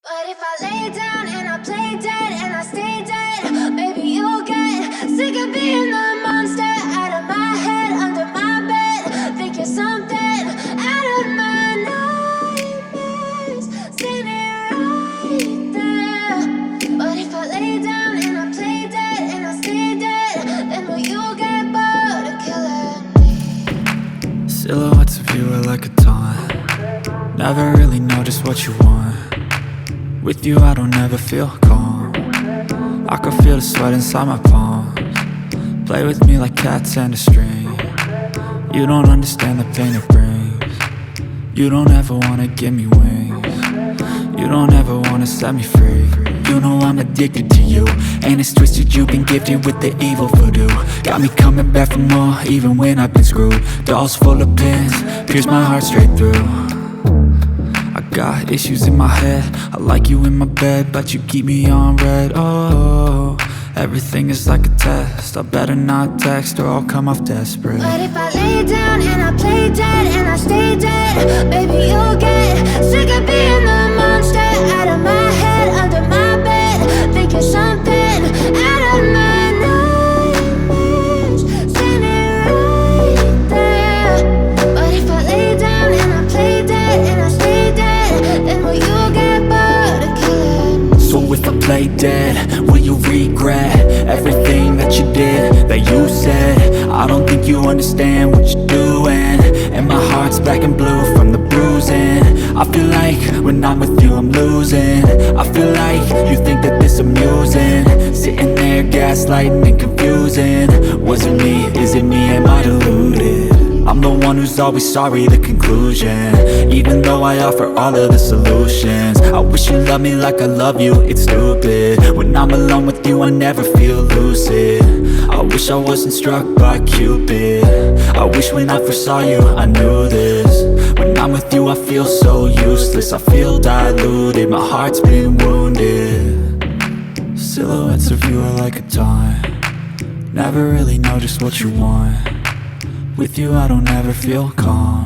But if I lay down and I play dead and I stay dead, maybe you'll get sick of being the monster out of my head, under my bed. Think you're something out of my nightmares, standing right there. But if I lay down and I play dead and I stay dead, then will you get bored of killing me? Silhouettes of you are like a taunt. Never really know just what you want. With you I don't ever feel calm. I can feel the sweat inside my palms. Play with me like cats and a string. You don't understand the pain it brings. You don't ever wanna give me wings. You don't ever wanna set me free. You know I'm addicted to you, and it's twisted, you've been gifted with the evil voodoo. Got me coming back for more, even when I've been screwed. Dolls full of pins, pierce my heart straight through. I got issues in my head, I like you in my bed, but you keep me on red. Oh, everything is like a test, I better not text or I'll come off desperate. But if I lay down and I play dead and I stay dead, baby you'll get sick of being the monster out of my head, under my bed. Think you're something out of my nightmares, standing right there. But if I lay down and I play dead and I stay dead, then will you get bored of killing me? So if I play dead, will you regret everything that you did, that you said? I don't think you understand what you're doing, and my heart's black and blue from the bruising. I feel like when I'm with you I'm losing. I feel like you think that this amusing, sitting there gaslighting and confusing. Was it me? Is it me? Am I deluded? I'm the one who's always sorry, the conclusion, even though I offer all of the solutions. I wish you loved me like I love you, it's stupid. When I'm alone with you I never feel lucid. I wish I wasn't struck by Cupid. I wish when I first saw you I knew this. When I'm with you I feel so useless, I feel diluted, my heart's been wounded. Silhouettes of you are like a taunt. Never really know just what you want. With you I don't ever feel calm.